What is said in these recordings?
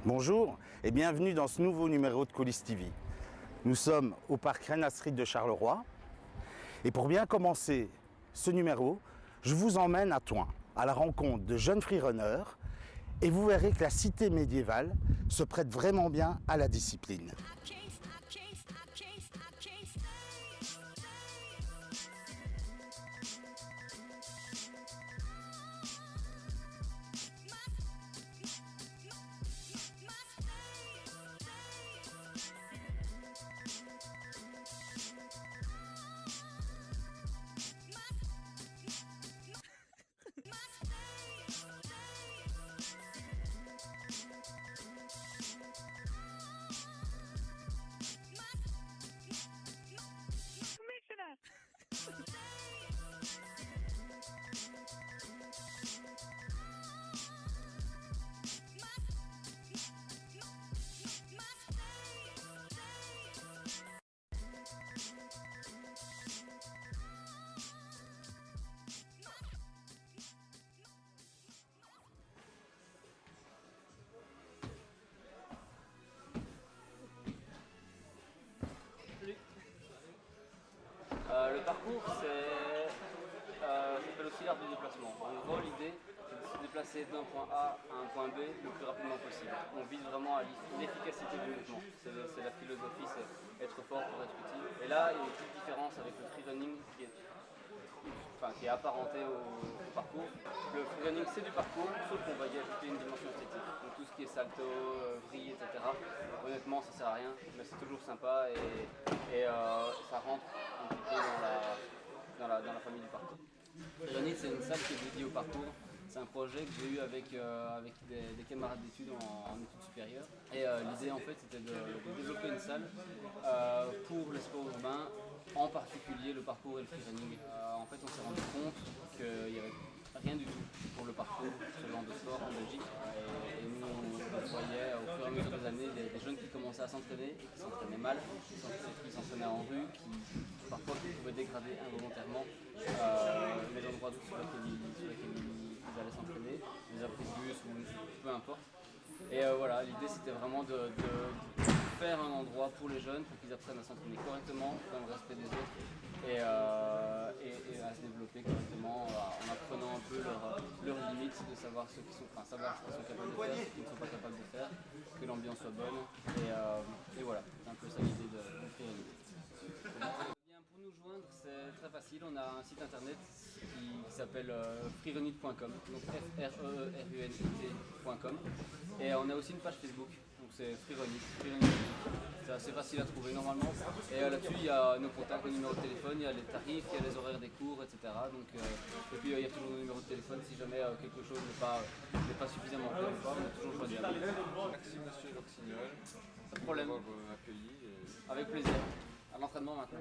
Bonjour et bienvenue dans ce nouveau numéro de Coulisses TV. Nous sommes au parc Renat Street de Charleroi et pour bien commencer ce numéro, je vous emmène à Thoin, à la rencontre de jeunes freerunners et vous verrez que la cité médiévale se prête vraiment bien à la discipline. Le parcours, ça s'appelle aussi l'art du déplacement. En gros, l'idée, c'est de se déplacer d'un point A à un point B le plus rapidement possible. On vise vraiment à l'efficacité du mouvement. C'est la philosophie, c'est être fort pour être utile. Et là, il y a une petite différence avec le freerunning qui est apparenté au parcours. Le freerunning, c'est du parcours, sauf qu'on va y ajouter une dimension esthétique. Donc tout ce qui est salto, vrille, etc. Honnêtement, ça sert à rien, mais c'est toujours sympa et ça rentre un petit peu dans la famille du parcours. Freerunning, c'est une salle qui est dédiée au parcours. C'est un projet que j'ai eu avec des camarades d'études en études supérieures. Et l'idée en fait c'était de développer une salle pour les sports urbains, en particulier le parcours et le freerunning. En fait on s'est rendu compte qu'il n'y avait rien du tout pour le parcours, ce genre de sport en Belgique. Et nous on voyait au fur et à mesure des années des jeunes qui commençaient à s'entraîner et qui s'entraînaient mal, qui s'entraînaient en rue, qui parfois pouvaient dégrader involontairement les endroits sur lesquels ils allaient s'entraîner, les abris de bus ou peu importe. Et voilà, l'idée c'était vraiment de faire un endroit pour les jeunes pour qu'ils apprennent à s'entraîner correctement, dans le respect des autres et à se développer correctement en apprenant un peu leurs limites, de savoir ce qu'ils sont capables de faire, ce qu'ils ne sont pas capables de faire, que l'ambiance soit bonne et voilà, c'est un peu ça l'idée de freerunning. Pour nous joindre, c'est très facile. On a un site internet qui s'appelle freerunit.com, donc freerunit.com. Et on a aussi une page Facebook, donc c'est freerunit. C'est assez facile à trouver normalement. Et là-dessus, il y a nos contacts, nos numéros de téléphone, il y a les tarifs, il y a les horaires des cours, etc. Donc, et puis il y a toujours nos numéros de téléphone si jamais quelque chose n'est pas suffisamment clair ou pas, on est toujours joignable. Merci Monsieur Lorsignol. Pas de problème. Avec plaisir. À l'entraînement maintenant.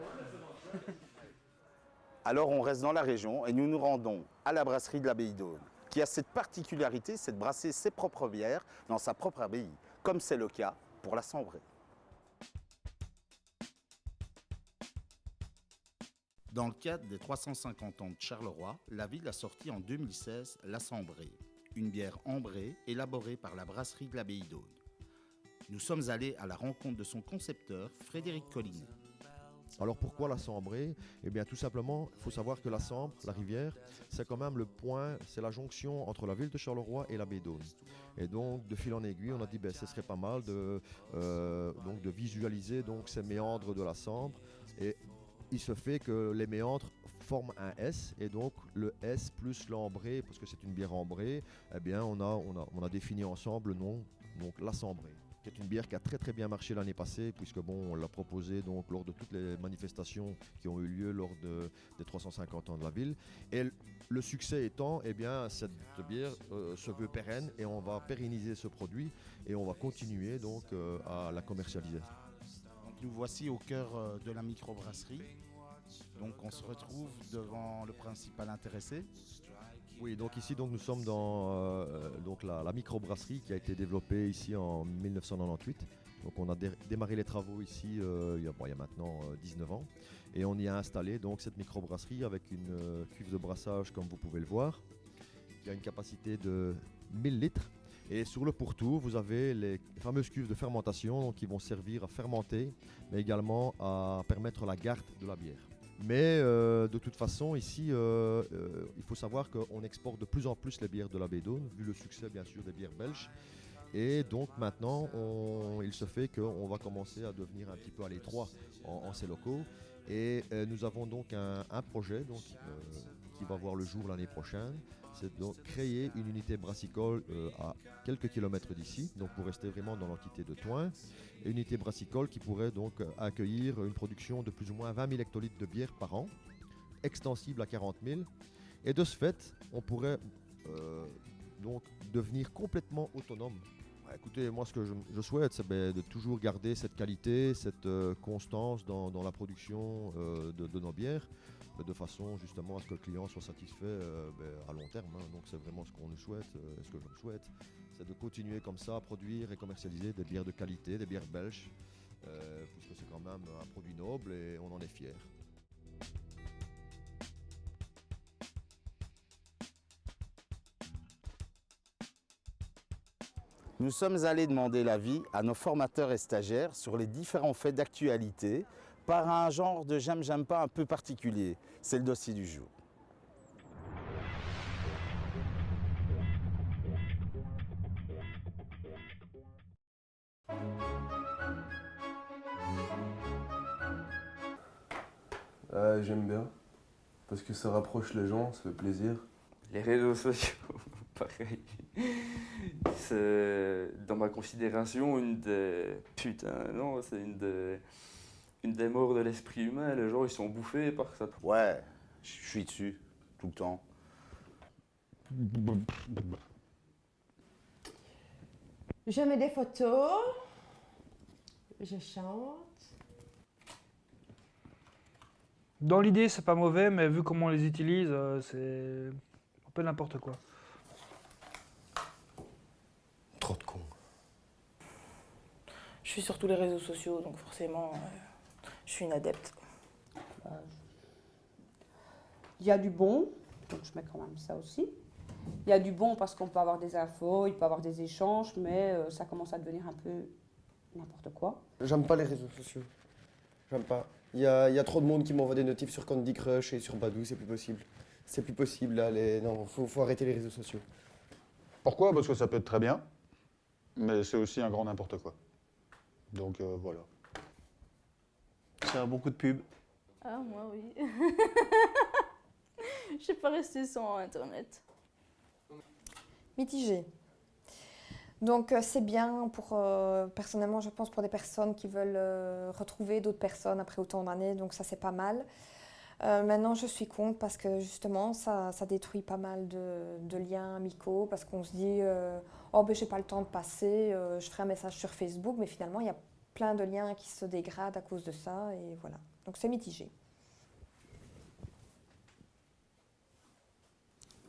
Alors on reste dans la région et nous nous rendons à la brasserie de l'Abbaye d'Aulne, qui a cette particularité, c'est de brasser ses propres bières dans sa propre abbaye, comme c'est le cas pour la Sambrée. Dans le cadre des 350 ans de Charleroi, la ville a sorti en 2016 la Sambrée, une bière ambrée élaborée par la brasserie de l'Abbaye d'Aulne. Nous sommes allés à la rencontre de son concepteur, Frédéric Collinet. Alors pourquoi la Sambrée ? Eh bien tout simplement, il faut savoir que la Sambre, la rivière, c'est quand même le point, c'est la jonction entre la ville de Charleroi et l'Abbaye d'Aulne. Et donc de fil en aiguille, on a dit ce serait pas mal de visualiser donc, ces méandres de la Sambre. Et il se fait que les méandres forment un S, et donc le S plus l'ambrée, parce que c'est une bière ambrée, eh bien on a défini ensemble le nom, donc la Sambrée. C'est une bière qui a très très bien marché l'année passée, puisque bon, on l'a proposée donc lors de toutes les manifestations qui ont eu lieu lors des 350 ans de la ville. Et le succès étant, eh bien, cette bière se veut pérenne, et on va pérenniser ce produit et on va continuer donc à la commercialiser. Donc, nous voici au cœur de la microbrasserie. Donc on se retrouve devant le principal intéressé. Oui, donc ici nous sommes dans la microbrasserie qui a été développée ici en 1998. Donc on a démarré les travaux ici il y a maintenant 19 ans, et on y a installé donc cette microbrasserie avec une cuve de brassage comme vous pouvez le voir, qui a une capacité de 1000 litres. Et sur le pourtour, vous avez les fameuses cuves de fermentation donc, qui vont servir à fermenter, mais également à permettre la garde de la bière. Mais de toute façon, ici, il faut savoir qu'on exporte de plus en plus les bières de la baie d'Aune, vu le succès bien sûr des bières belges. Et donc maintenant, il se fait qu'on va commencer à devenir un petit peu à l'étroit en ces locaux. Et nous avons donc un projet donc, qui va voir le jour l'année prochaine. C'est donc créer une unité brassicole à quelques kilomètres d'ici, donc pour rester vraiment dans l'entité de Thoin. Une unité brassicole qui pourrait donc accueillir une production de plus ou moins 20 000 hectolitres de bière par an, extensible à 40 000. Et de ce fait, on pourrait donc devenir complètement autonome. Écoutez, moi ce que je souhaite, c'est de toujours garder cette qualité, cette constance dans la production de nos bières, de façon justement à ce que le client soit satisfait à long terme. Hein. Donc c'est vraiment ce qu'on nous souhaite, ce que je me souhaite, c'est de continuer comme ça à produire et commercialiser des bières de qualité, des bières belges, puisque c'est quand même un produit noble et on en est fiers. Nous sommes allés demander l'avis à nos formateurs et stagiaires sur les différents faits d'actualité par un genre de j'aime pas un peu particulier. C'est le dossier du jour. J'aime bien, parce que ça rapproche les gens, ça fait plaisir. Les réseaux sociaux, pareil. C'est, dans ma considération, une des... Putain, non, c'est une des morts de l'esprit humain. Les gens, ils sont bouffés par ça. Ouais, je suis dessus, tout le temps. Je mets des photos, je chante. Dans l'idée, c'est pas mauvais, mais vu comment on les utilise, c'est un peu n'importe quoi. Trop de cons. Je suis sur tous les réseaux sociaux, donc forcément, je suis une adepte. Il y a du bon, donc je mets quand même ça aussi. Il y a du bon parce qu'on peut avoir des infos, il peut y avoir des échanges, mais ça commence à devenir un peu n'importe quoi. J'aime pas les réseaux sociaux. J'aime pas. Il y a trop de monde qui m'envoie des notifs sur Candy Crush et sur Badoo, c'est plus possible. C'est plus possible là, non, faut arrêter les réseaux sociaux. Pourquoi? Parce que ça peut être très bien, mais c'est aussi un grand n'importe quoi. Donc voilà. C'est un bon coup de pub. Ah, moi, oui. Je suis pas restée sans Internet. Mitigé. Donc c'est bien pour, personnellement je pense pour des personnes qui veulent retrouver d'autres personnes après autant d'années, donc ça c'est pas mal. Maintenant je suis contre parce que justement ça détruit pas mal de liens amicaux parce qu'on se dit oh ben j'ai pas le temps de passer, je ferai un message sur Facebook, mais finalement il y a plein de liens qui se dégradent à cause de ça et voilà. Donc c'est mitigé.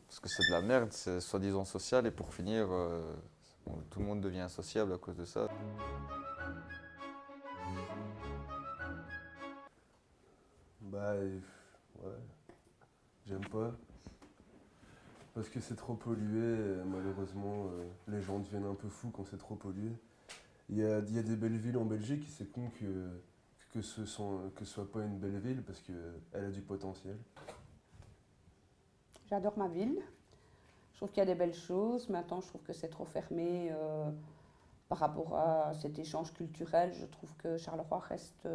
Parce que c'est de la merde, c'est soi-disant social et pour finir, tout le monde devient insociable à cause de ça. Bah ouais, j'aime pas. Parce que c'est trop pollué, et malheureusement les gens deviennent un peu fous quand c'est trop pollué. Il y a des belles villes en Belgique, c'est con que ce soit pas une belle ville parce qu'elle a du potentiel. J'adore ma ville. Je trouve qu'il y a des belles choses. Maintenant, je trouve que c'est trop fermé par rapport à cet échange culturel. Je trouve que Charleroi reste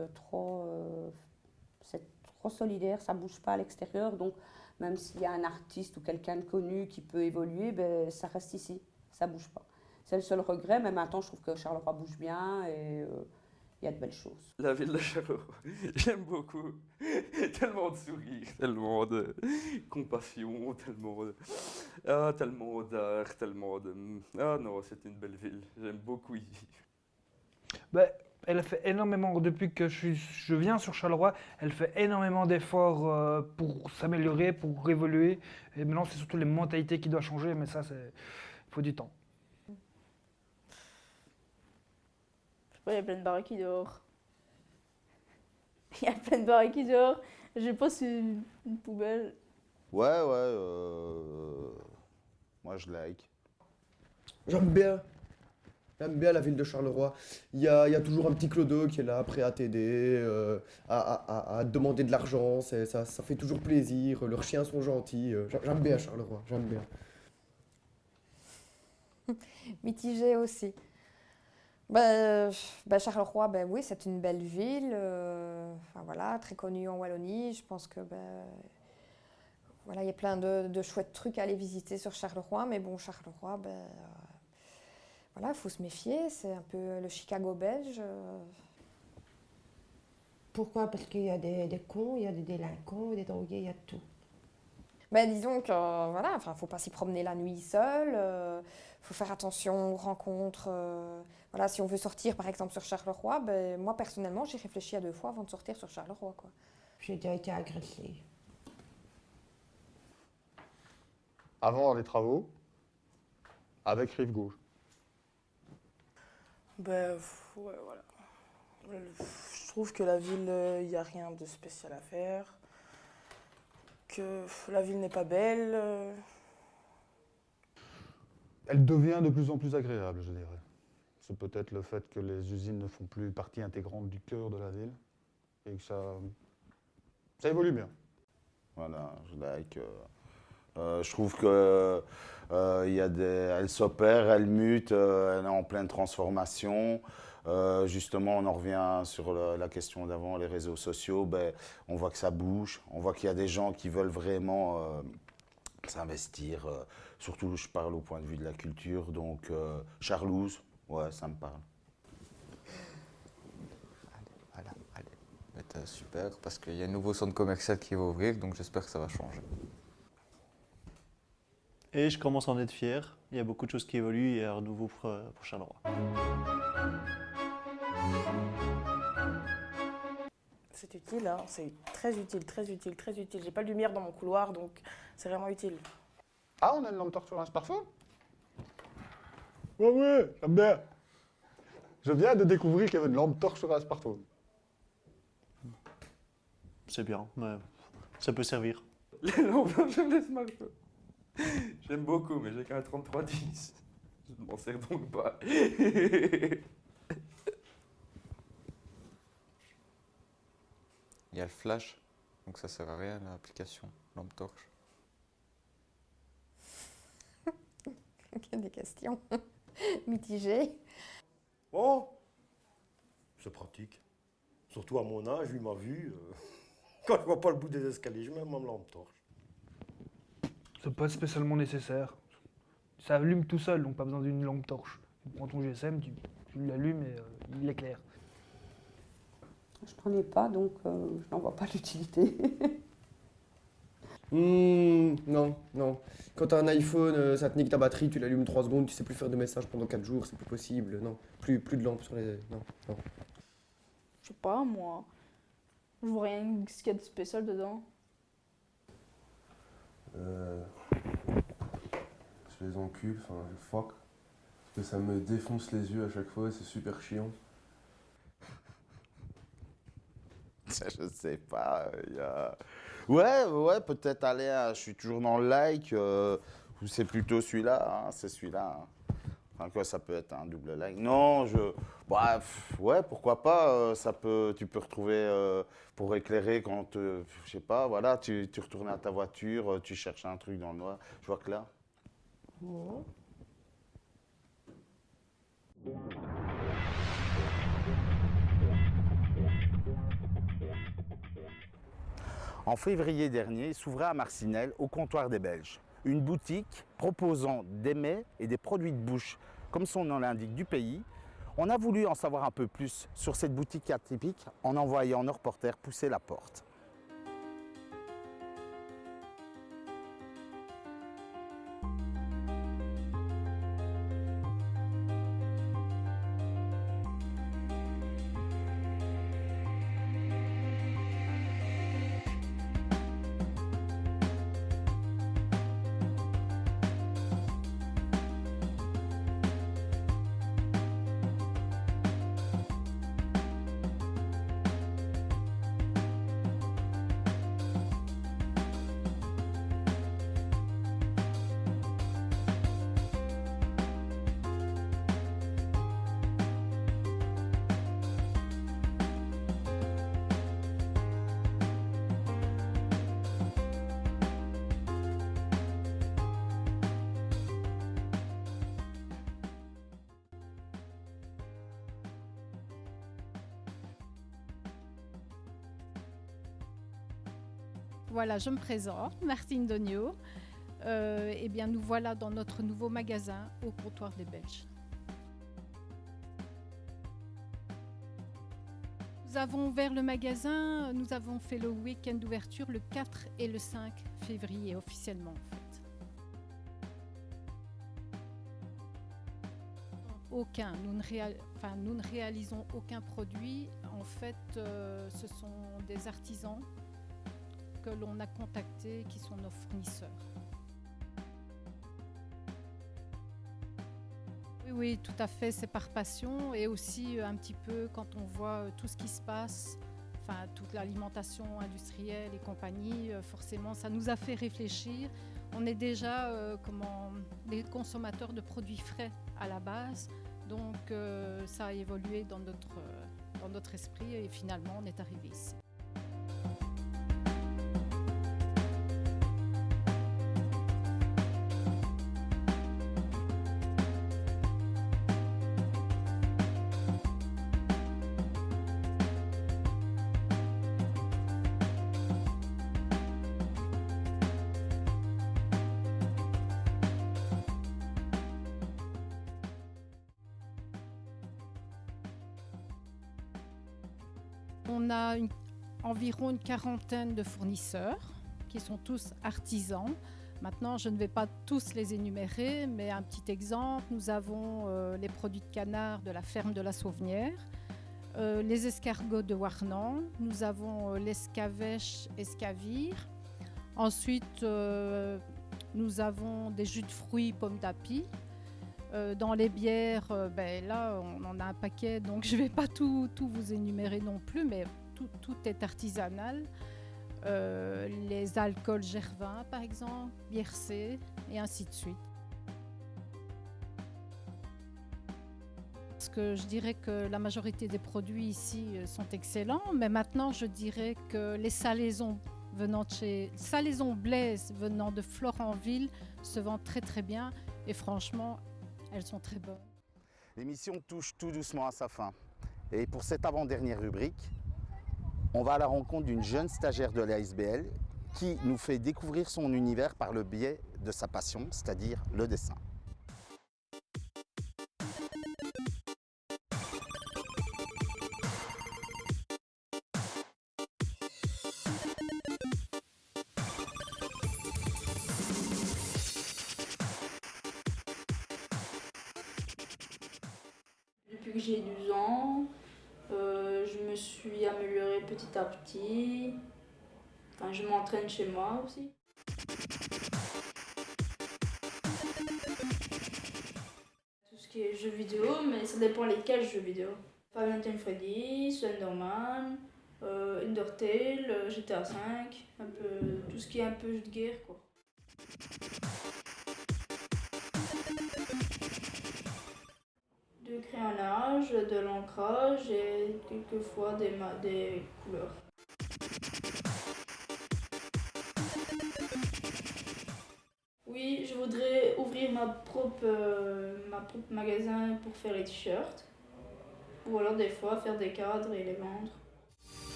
c'est trop solidaire, ça ne bouge pas à l'extérieur. Donc, même s'il y a un artiste ou quelqu'un de connu qui peut évoluer, ben, ça reste ici, ça ne bouge pas. C'est le seul regret, mais maintenant, je trouve que Charleroi bouge bien et il y a de belles choses. La ville de Charleroi, j'aime beaucoup. Tellement de sourires, tellement de compassion, tellement d'art, tellement de... Ah non, c'est une belle ville, j'aime beaucoup y vivre. Ben, elle fait énormément, depuis que je viens sur Charleroi, elle fait énormément d'efforts pour s'améliorer, pour évoluer. Et maintenant, c'est surtout les mentalités qui doivent changer, mais ça, il faut du temps. Il y a plein de baraquis dehors. Il y a plein de baraquis dehors. Je pense une poubelle. Ouais, moi je like. J'aime bien. J'aime bien la ville de Charleroi. Il y a toujours un petit clodo qui est là, prêt à t'aider, à te demander de l'argent. Ça fait toujours plaisir. Leurs chiens sont gentils. J'aime bien Charleroi, j'aime bien. Mitigé aussi. Charleroi, oui, c'est une belle ville, enfin, voilà, très connue en Wallonie. Je pense que voilà, il y a plein de chouettes trucs à aller visiter sur Charleroi, mais bon, Charleroi, voilà, il faut se méfier, c'est un peu le Chicago belge. Pourquoi? Parce qu'il y a des cons, il y a des délinquants, des drogués, il y a de tout. Disons que voilà, enfin, faut pas s'y promener la nuit seul. Faut faire attention aux rencontres. Voilà, si on veut sortir par exemple sur Charleroi, moi personnellement, j'ai réfléchi à 2 fois avant de sortir sur Charleroi, quoi. J'ai déjà été agressée. Avant les travaux, avec Rive Gauche. Ouais, voilà. Je trouve que la ville, il n'y a rien de spécial à faire. Que la ville n'est pas belle. Elle devient de plus en plus agréable, je dirais. C'est peut-être le fait que les usines ne font plus partie intégrante du cœur de la ville et que ça évolue bien. Voilà, je trouve que elle s'opère, elle mute, elle est en pleine transformation. Justement, on en revient sur la question d'avant, les réseaux sociaux. On voit que ça bouge, on voit qu'il y a des gens qui veulent vraiment s'investir. Surtout, je parle au point de vue de la culture. Donc, Charlouse, ouais, ça me parle. Allez. Super, parce qu'il y a un nouveau centre commercial qui va ouvrir, donc j'espère que ça va changer. Et je commence à en être fier. Il y a beaucoup de choses qui évoluent et un renouveau pour Charleroi. C'est utile, hein. C'est très utile, très utile, très utile. J'ai pas de lumière dans mon couloir, donc c'est vraiment utile. Ah, on a une lampe torche sur un smartphone? Ouais, j'aime bien. Je viens de découvrir qu'il y avait une lampe torche sur un smartphone. C'est bien, mais ça peut servir. Les lampes torches sur les smartphones. J'aime beaucoup, mais j'ai qu'un 3310. Je ne m'en sers donc pas. Il y a le flash, donc ça sert à rien l'application lampe torche. Il y a des questions mitigées. Oh, c'est pratique. Surtout à mon âge, vu ma vue. Quand je vois pas le bout des escaliers, je mets ma lampe torche. C'est pas spécialement nécessaire. Ça allume tout seul, donc pas besoin d'une lampe torche. Tu prends ton GSM, tu l'allumes et il éclaire. Je n'en ai pas, donc je n'en vois pas l'utilité. Non. Quand tu as un iPhone, ça te nique ta batterie, tu l'allumes 3 secondes, tu sais plus faire de messages pendant 4 jours, c'est plus possible. Non, plus de lampes sur les... Non. Je sais pas, moi. Je vois rien ce qu'il y a de spécial dedans. Je les encule, enfin, je fuck. Parce que ça me défonce les yeux à chaque fois et c'est super chiant. Je sais pas. Ouais, peut-être aller. Je suis toujours dans le like. Ou c'est plutôt celui-là. C'est celui-là. Enfin, quoi, ça peut être un double like. Non, ouais, pourquoi pas. Tu peux retrouver pour éclairer quand, je sais pas, voilà, tu retournes à ta voiture, tu cherches un truc dans le noir. Je vois que là. Oh. En février dernier, s'ouvrait à Marcinelle, au comptoir des Belges, une boutique proposant des mets et des produits de bouche, comme son nom l'indique, du pays. On a voulu en savoir un peu plus sur cette boutique atypique en envoyant nos reporters pousser la porte. Voilà, je me présente, Martine Dognaud. Eh bien, nous voilà dans notre nouveau magasin au comptoir des Belges. Nous avons ouvert le magasin, nous avons fait le week-end d'ouverture le 4 et le 5 février officiellement en fait. Nous ne réalisons aucun produit. En fait, ce sont des artisans que l'on a contactés qui sont nos fournisseurs. Oui, tout à fait, c'est par passion et aussi un petit peu quand on voit tout ce qui se passe, enfin toute l'alimentation industrielle et compagnie, forcément ça nous a fait réfléchir. On est déjà des consommateurs de produits frais à la base, donc ça a évolué dans notre esprit et finalement on est arrivé ici. On a environ une quarantaine de fournisseurs qui sont tous artisans. Maintenant, je ne vais pas tous les énumérer, mais un petit exemple, nous avons les produits de canard de la ferme de la Sauvenière, les escargots de Warnan, nous avons l'escavèche escavire. Ensuite, nous avons des jus de fruits pommes d'api. Dans les bières, là, on en a un paquet, donc je ne vais pas tout vous énumérer non plus, mais tout est artisanal. Les alcools Gervin, par exemple, Biercé, et ainsi de suite. Parce que je dirais que la majorité des produits ici sont excellents, mais maintenant, je dirais que les salaisons Salaisons Blaise venant de Florenville se vendent très très bien, et franchement, elles sont très bonnes. L'émission touche tout doucement à sa fin. Et pour cette avant-dernière rubrique, on va à la rencontre d'une jeune stagiaire de l'ASBL qui nous fait découvrir son univers par le biais de sa passion, c'est-à-dire le dessin. Depuis que j'ai 12 ans, je me suis améliorée petit à petit. Enfin, je m'entraîne chez moi aussi. Tout ce qui est jeux vidéo, mais ça dépend lesquels jeux vidéo. Five Nights at Freddy's, Slenderman, Undertale, GTA V, un peu, tout ce qui est un peu jeu de guerre, quoi. Du crayonnage, de l'ancrage et quelquefois des couleurs. Oui, je voudrais ouvrir ma propre magasin pour faire les t-shirts. Ou alors des fois faire des cadres et les vendre.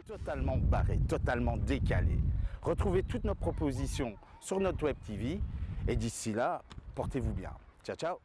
Totalement barré, totalement décalé. Retrouvez toutes nos propositions sur notre web TV et d'ici là, portez-vous bien. Ciao, ciao!